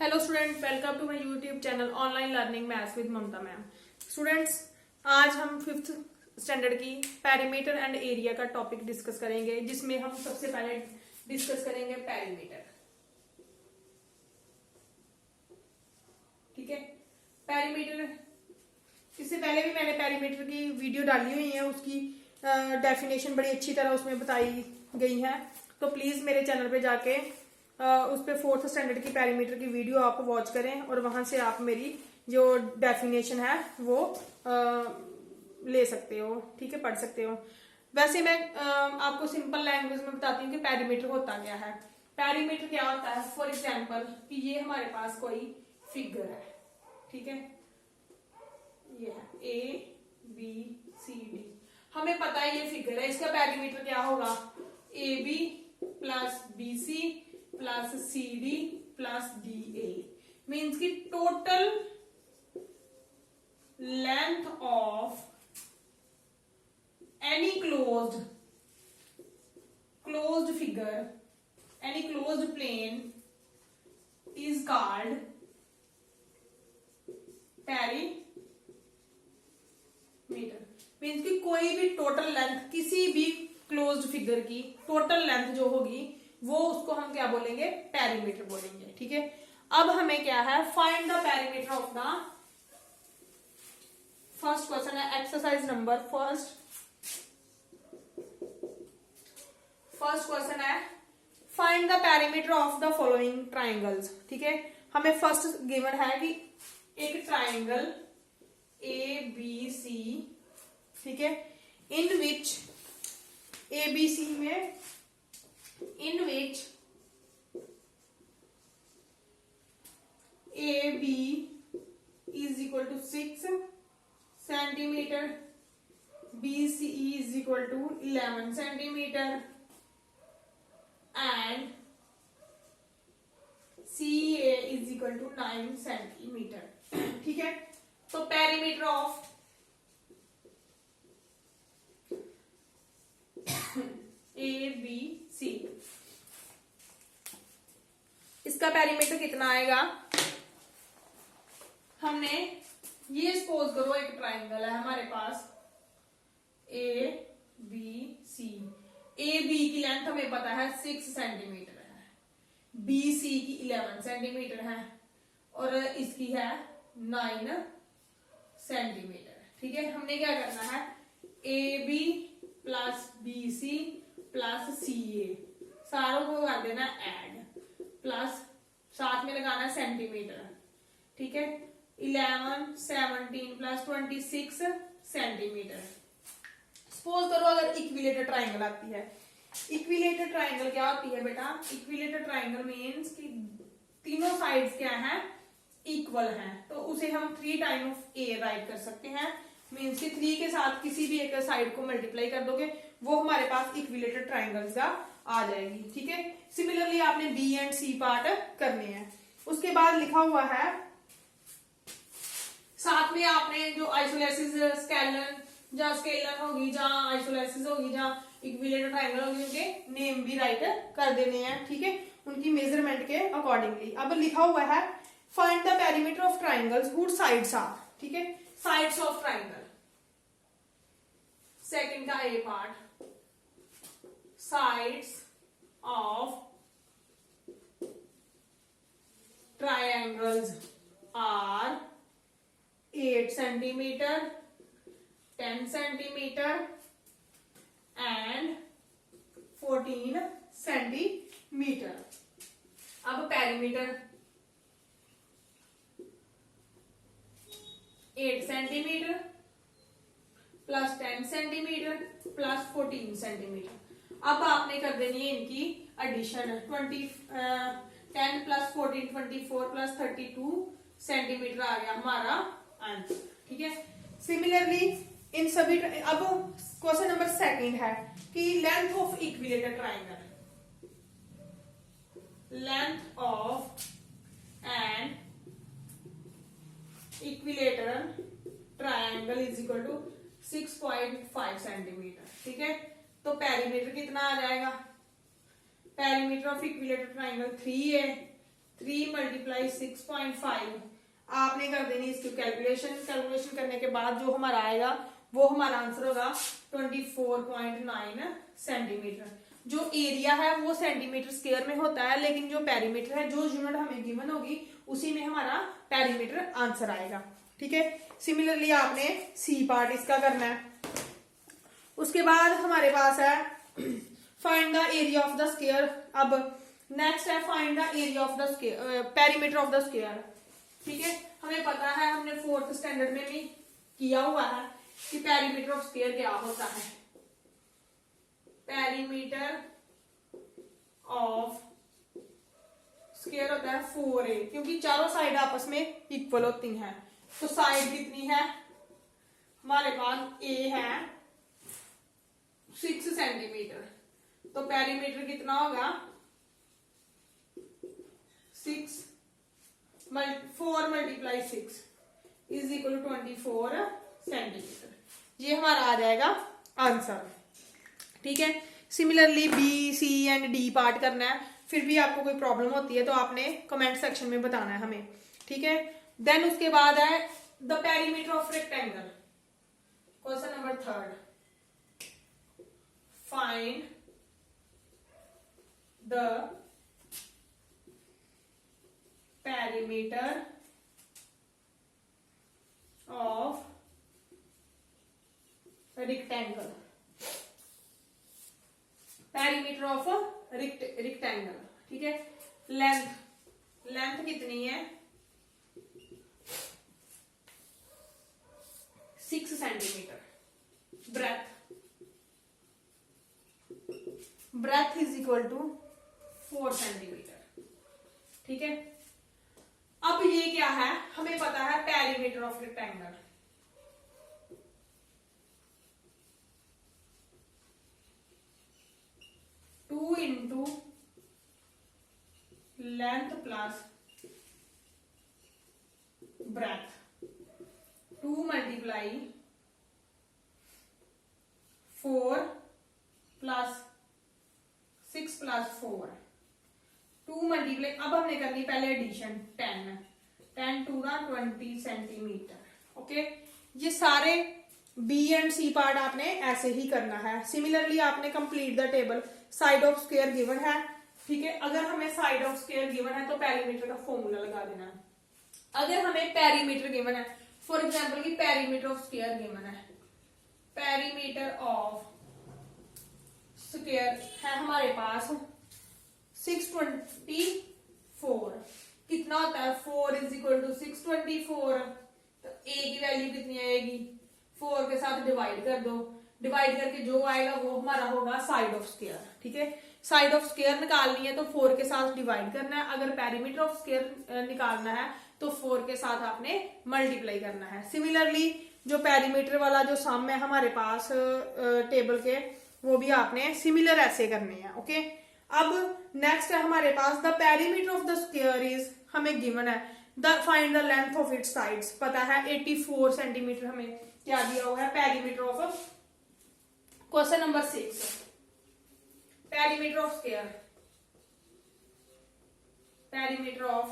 Hello student, welcome to my YouTube channel online learning maths with Mamta ma'am. Students, आज हम fifth standard की perimeter and area का topic discuss करेंगे, जिसमें हम सबसे पहले डिस्कस करेंगे पेरीमीटर। ठीक है, पेरीमीटर, इससे पहले भी मैंने पेरीमीटर की वीडियो डाली हुई है, उसकी डेफिनेशन बड़ी अच्छी तरह उसमें बताई गई है। तो प्लीज मेरे चैनल पे जाके उस पे फोर्थ स्टैंडर्ड की पेरीमीटर की वीडियो आप वॉच करें और वहां से आप मेरी जो डेफिनेशन है वो ले सकते हो। ठीक है, पढ़ सकते हो। वैसे मैं आपको सिंपल लैंग्वेज में बताती हूँ कि पेरीमीटर होता क्या है। पेरीमीटर क्या होता है, फॉर एग्जाम्पल कि ये हमारे पास कोई फिगर है। ठीक है, ये है ABCD, हमें पता है ये फिगर है, इसका पेरीमीटर क्या होगा, AB plus BC plus CD plus DA, means की total length of any closed figure, any closed plane is called perimeter. Means की कोई भी टोटल लेंथ, किसी भी क्लोज्ड फिगर की टोटल लेंथ जो होगी वो उसको हम क्या बोलेंगे, पेरीमीटर बोलेंगे। ठीक है, अब हमें क्या है, find the perimeter of the, first question है एक्सरसाइज नंबर फर्स्ट क्वेश्चन है find the perimeter of the following triangles. ठीक है, हमें फर्स्ट गिवन है कि एक ट्राइंगल ABC, ठीक है, इन विच ABC में in which AB is equal to 6 centimeter, BCE is equal to 11 centimeter and CA is equal to 9 centimeter। ठीक है, तो पेरीमीटर ऑफ ABC, इसका पेरीमीटर कितना आएगा। हमने ये सपोज करो एक ट्राइंगल है हमारे पास ABC, AB की लेंथ हमें पता है 6 सेंटीमीटर है, BC की 11 सेंटीमीटर है और इसकी है 9 सेंटीमीटर। ठीक है, हमने क्या करना है, AB plus BC plus CA सारों को कर देना ऐड, प्लस साथ में लगाना सेंटीमीटर। ठीक है, 11 17 प्लस 26 सेंटीमीटर। सपोज करो अगर इक्विलेटर ट्राइंगल आती है। इक्विलेटर ट्राइंगल क्या होती है बेटा, इक्विलेटर ट्राइंगल मीन्स कि तीनों साइड्स क्या है, इक्वल हैं, तो उसे हम 3 टाइम ऑफ A राइट कर सकते हैं। मीन्स कि 3 के साथ किसी भी एक साइड को मल्टीप्लाई कर दोगे, वो हमारे पास इक्विलेटर ट्राइंगल्स का आ जाएगी। ठीक है, सिमिलरली आपने B एंड C पार्ट करने हैं। उसके बाद लिखा हुआ है, साथ में आपने जो आइसोलेसिस स्केलन, जहां स्केलन होगी, जहां आइसोलेसिस होगी, जहां इक्विलेटर ट्राइंगल होगी, उनके नेम भी राइट कर देने हैं। ठीक है, उनकी मेजरमेंट के अकॉर्डिंगली। अब लिखा हुआ है find the perimeter of triangles whose sides are. ठीक है, साइड्स ऑफ ट्राइंगल, सेकंड का A part, sides of triangles are 8 centimetre, 10 centimetre and 14 centimetre. अब perimeter 8 centimetre plus 10 centimetre plus 14 centimetre. अब आपने कर देनी है इनकी एडिशन, 10 प्लस 14 24 प्लस 32 सेंटीमीटर आ गया हमारा आंसर। ठीक है, सिमिलरली इन सभी, अब क्वेश्चन नंबर सेकंड है कि length of equilateral triangle, length of an equilateral triangle is equal to 6.5 centimetre. ठीक है, तो पेरीमीटर कितना आ जाएगा, पेरीमीटर ऑफ इक्विलेटर ट्राइंगल 3 है, 3 3 मल्टीप्लाई 6.5 आपने कर देनी इसकी कैलकुलेशन करने के बाद जो हमारा आएगा वो हमारा आंसर होगा 24.9 सेंटीमीटर। जो एरिया है वो सेंटीमीटर स्क्वायर में होता है, लेकिन जो पेरीमीटर है, जो यूनिट हमें गिवन होगी उसी में हमारा पेरीमीटर आंसर आएगा। ठीक है, सिमिलरली आपने सी पार्ट इसका करना है। उसके बाद हमारे पास है find the area of the square. अब नेक्स्ट है find the area of the square, perimeter of the square. ठीक है, हमें पता है, हमने 4th स्टैंडर्ड में भी किया हुआ है कि पेरीमीटर ऑफ स्क्वायर क्या होता है। पेरीमीटर ऑफ स्क्वायर होता है 4a, क्योंकि चारों साइड आपस में इक्वल होती हैं। तो साइड कितनी है हमारे पास, a है 6 सेंटीमीटर, तो पेरीमीटर कितना होगा 4 multiply 6 is equal to 24 centimetre. ये हमारा आ जाएगा आंसर। ठीक है, similarly B C and D part करना है। फिर भी आपको कोई प्रॉब्लम होती है तो आपने कमेंट सेक्शन में बताना है हमें। ठीक है, देन उसके बाद है the perimeter of rectangle. Question number 3, find the perimeter of rectangle. Perimeter of rectangle. ठीक है, लेंथ कितनी है 6 centimetre. Breadth is equal to 4 centimetre. ठीक है, अब ये क्या है, हमें पता है perimeter of rectangle. Two into length plus breadth, 2 multiply 4 plus 6 plus 4, 2 multiply, अब हमने करनी पहले एडिशन 10 टू ना 20 सेंटीमीटर। ओके, ये सारे बी एंड सी पार्ट आपने ऐसे ही करना है। सिमिलरली आपने complete the table. Side of square given है। ठीक है, अगर हमें साइड ऑफ स्क्वायर गिवन है तो पेरीमीटर का फॉर्मूला लगा देना है। अगर हमें पेरीमीटर गिवन है, फॉर एग्जांपल की पेरीमीटर ऑफ स्क्वायर गिवन है, पेरीमीटर ऑफ स्क्वायर है हमारे पास 624। कितना होता है 4 इज इक्वल टू 624, तो a की वैल्यू कितनी आएगी 4 के साथ डिवाइड कर दो, डिवाइड करके जो आएगा वो हमारा होगा साइड ऑफ स्क्वायर। ठीक है, साइड ऑफ स्क्वायर निकालनी है तो 4 के साथ डिवाइड करना है। अगर पेरीमीटर ऑफ स्क्वायर निकालना है तो 4 के साथ आपने मल्टीप्लाई करना है। सिमिलरली जो पेरीमीटर वाला जो सम है हमारे पास टेबल के, वो भी आपने सिमिलर ऐसे करने हैं। ओके, अब नेक्स्ट है हमारे पास the perimeter of the square is, हमें गिवन है the find the length of its sides. पता है 84 सेंटीमीटर हमें क्या दिया हुआ है perimeter of. Question number 6, perimeter of square, perimeter of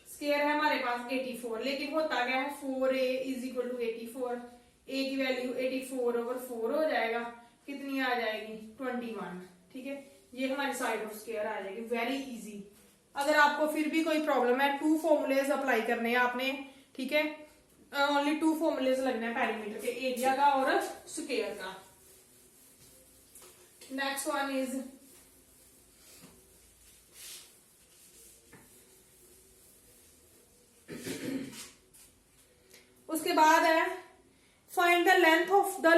square है हमारे पास 84, लेकिन होता क्या है 4a is equal to 84, a की वैल्यू 84/4 हो जाएगा, कितनी आ जाएगी 21। ठीक है, ये हमारी साइड ऑफ स्क्वायर आ जाएगी। Very easy. अगर आपको फिर भी कोई प्रॉब्लम है, 2 फॉर्मूलेज अप्लाई करने हैं आपने। ठीक है, ओनली 2 फॉर्मूलेज लगने हैं पेरीमीटर के, एरिया का और स्क्वायर का। नेक्स्ट वन इज उसके बाद है find the length of the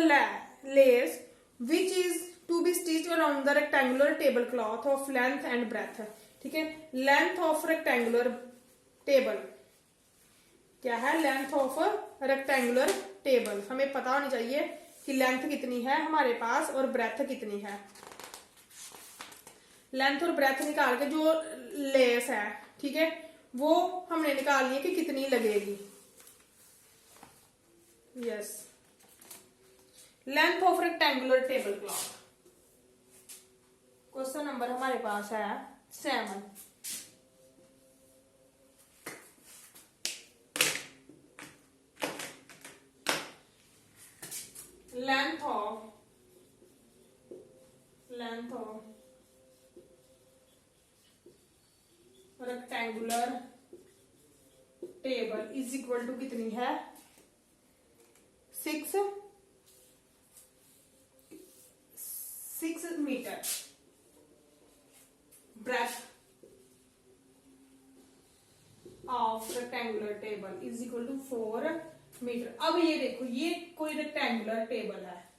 layers which is to be stitch around the rectangular table cloth of length and breadth. ठीक है, लेंथ ऑफ रेक्टेंगुलर टेबल क्या है, लेंथ ऑफ रेक्टेंगुलर टेबल। हमें पता होनी चाहिए कि लेंथ कितनी है हमारे पास और ब्रेथ कितनी है। लेंथ और ब्रेथ निकाल के जो लेस है, ठीक है, वो हमने निकालनी है कि कितनी लगेगी। Yes, length of rectangular table cloth. Question number हमारे पास है 7। Rectangular table is equal to कितनी है 6 metre, breadth of rectangular table is equal to 4 metre. अब ये देखो, ये कोई रेक्टेंगुलर टेबल है,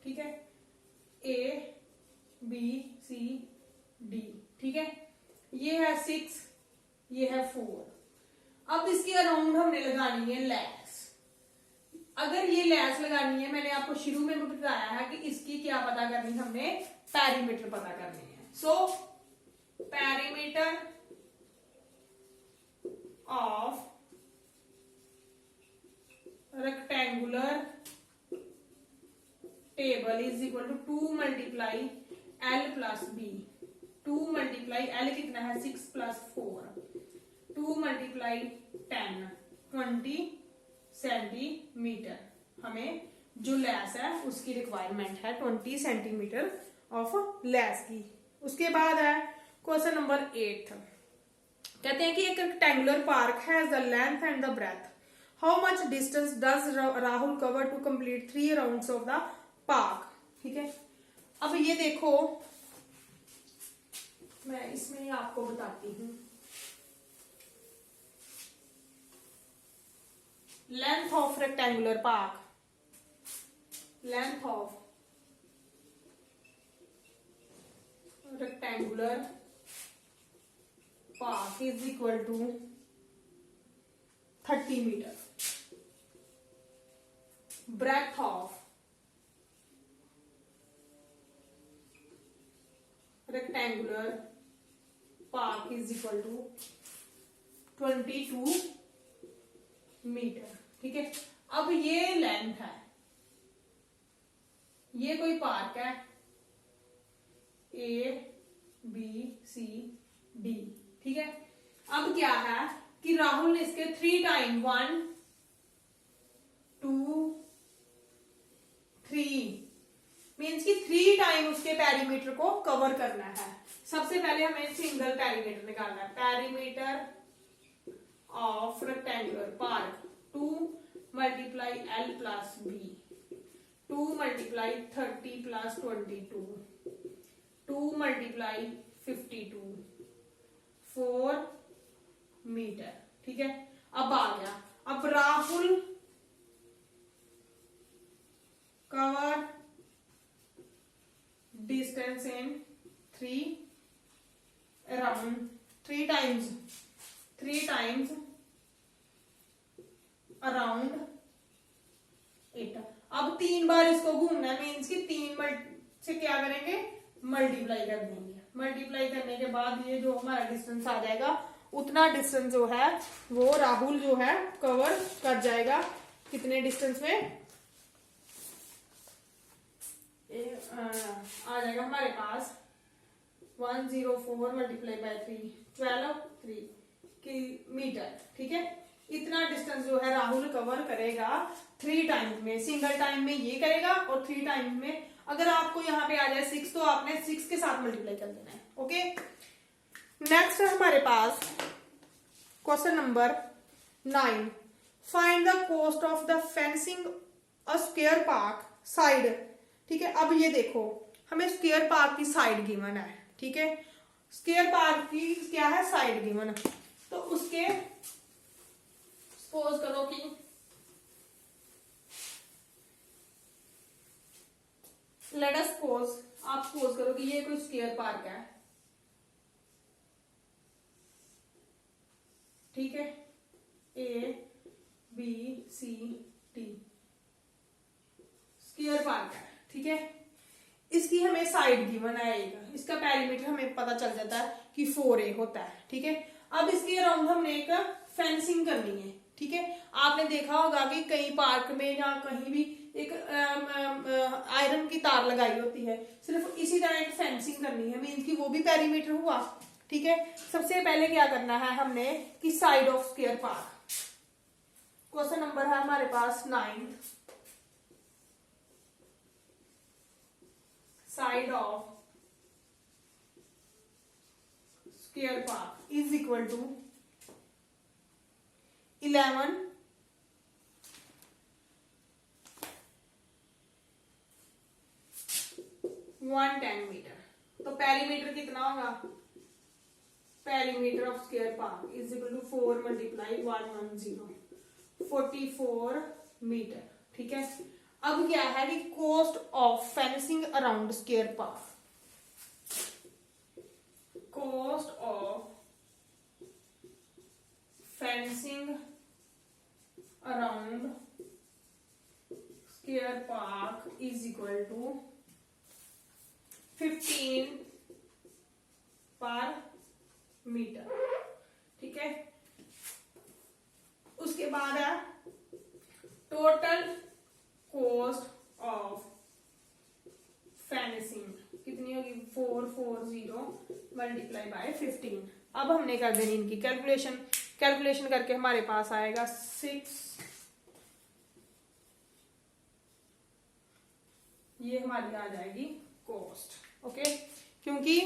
ठीक है, ए बी सी डी, ठीक है, ये है 6, ये है 4। अब इसके अराउंड हमने लगानी है लैस। अगर ये लैस लगानी है, मैंने आपको शुरू में भी बताया है कि इसकी क्या पता करनी, हमने पेरीमीटर पता करनी है। So perimeter of rectangular table is equal to 2 multiply L plus B. 2 multiply L कितना है 6 प्लस 4, 2 मल्टीप्लाई 10, 20 सेंटीमीटर। हमें जो लैस है उसकी रिक्वायरमेंट है 20 सेंटीमीटर ऑफ लैस की। उसके बाद है क्वेश्चन नंबर 8, कहते हैं कि एक rectangular park has the length and the breadth, how much distance does Rahul cover to complete 3 rounds of the park. ठीक है, अब ये देखो, मैं इसमें ही आपको बताती हूं। Length of rectangular park, length of rectangular park is equal to 30 metre. Breadth of rectangular park is equal to 22 metre. ठीक है, अब ये लेंथ है, ये कोई पार्क है ए बी सी डी। ठीक है, अब क्या है कि राहुल ने इसके 3 टाइम 1 2 3 मीन्स कि 3 टाइम उसके पेरीमीटर को कवर करना है। सबसे पहले हमें सिंगल पेरीमीटर निकालना है। Perimeter of rectangular park 2 multiply L plus B, 2 multiply 30 plus 22, 2 multiply 52, 4 metre. ठीक है, अब आ गया, अब Rahul cover distance in 3 around 3 times around 8। अब 3 बार इसको घूमना है, मीन्स कि 3 से क्या करेंगे, मल्टीप्लाई कर देंगे। मल्टीप्लाई करने के बाद ये जो हमारा डिस्टेंस आ जाएगा, उतना डिस्टेंस जो है वो राहुल जो है कवर कर जाएगा। कितने डिस्टेंस में आ जाएगा हमारे पास 104 मल्टीप्लाई बाय 3 12 मीटर। ठीक है, इतना डिस्टेंस जो है राहुल कवर करेगा 3 टाइम में। सिंगल टाइम में ये करेगा और 3 टाइम में, अगर आपको यहाँ पे आ जाए 6 तो आपने 6 के साथ मल्टीप्लाई कर देना है। ओके, नेक्स्ट है हमारे पास question number 9, find the cost of the fencing a square park side. ठीक है, अब ये देखो, हमें स्क्वायर पार्क की साइड गिवन है। ठीक है, स्क्वायर पार्क की क्या है, साइड गिवन। तो उसके सपोज करो कि लेट अस सपोज, आप सपोज करो कि ये कोई स्क्वायर पार्क है। ठीक है, A B C D square park है। ठीक है, इसकी हमें साइड गिवन आएगा, इसका पेरीमीटर हमें पता चल जाता है कि 4A होता है। ठीक है, अब इसके अराउंड हमने एक फेंसिंग करनी है। ठीक है, आपने देखा होगा कि कई पार्क में या कहीं भी एक आयरन की तार लगाई होती है, सिर्फ इसी तरह एक फेंसिंग करनी है, मीन्स कि वो भी पेरीमीटर हुआ। ठीक है, सबसे पहले क्या करना है हमने कि side of square park. Question number है हमारे पास 9, side of square park is equal to 11 110 metre. तो पेरीमीटर कितना होगा, perimeter of square park is equal to 4 multiply 110 44 metre. ठीक है, अब क्या है कि cost of fencing around square park, cost of fencing around square park is equal to 15 per metre. ठीक है, उसके बाद है टोटल कॉस्ट ऑफ फेंसिंग कितनी होगी 440 मल्टीप्लाई बाय 15। अब हमने कर देनी इनकी कैलकुलेशन करके हमारे पास आएगा 6, ये हमारी आ जाएगी कॉस्ट। ओके, क्योंकि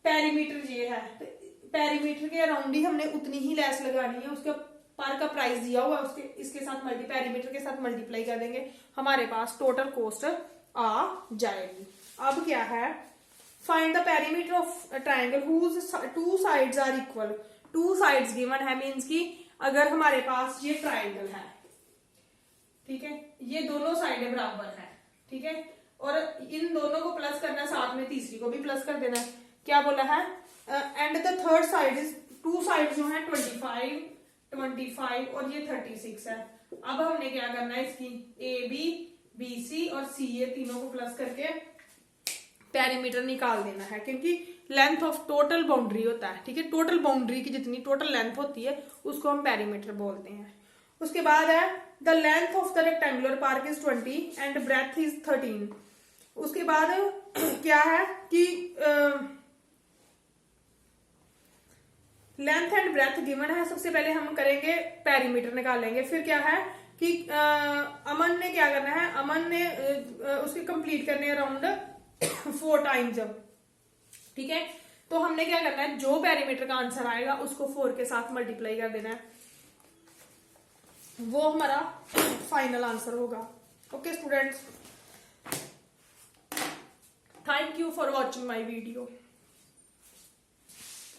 पेरीमीटर ये है, तो पेरीमीटर के अराउंड ही हमने उतनी ही लेस लगानी है, उसके पर का प्राइस दिया हुआ है, उसके इसके साथ पेरीमीटर के साथ मल्टीप्लाई कर देंगे, हमारे पास टोटल कॉस्ट आ जाएगी। अब क्या है, find the perimeter of triangle whose 2 sides are equal. 2 sides given है, मींस की अगर हमारे पास ये ट्राइंगल है, ठीक है, ये दोनों साइडें बराबर है, ठीक है, और इन दोनों को प्लस करना है, साथ में तीसरी को भी प्लस कर देना है। क्या बोला है, and the third side is 2 side जो है 25 और ये 36 है। अब हमने क्या करना है, इसकी ए बी बी सी और सी ए तीनों को प्लस करके पेरीमीटर निकाल देना है, क्योंकि लेंथ ऑफ टोटल बाउंड्री होता है। ठीक है, टोटल बाउंड्री की जितनी टोटल लेंथ होती है उसको हम पेरीमीटर बोलते हैं। उसके बाद है the length of the rectangular park is 20 and breadth is 13। उसके बाद क्या है कि लेंथ एंड ब्रेथ गिवन है, सबसे पहले हम करेंगे पेरीमीटर निकालेंगे। फिर क्या है कि अमन ने क्या करना है, अमन ने उसके कंप्लीट करने अराउंड 4 टाइम्स। ठीक है, तो हमने क्या करना है, जो पेरीमीटर का आंसर आएगा उसको 4 के साथ मल्टीप्लाई कर देना है, वो हमारा फाइनल आंसर होगा। Okay students, thank you for watching my video.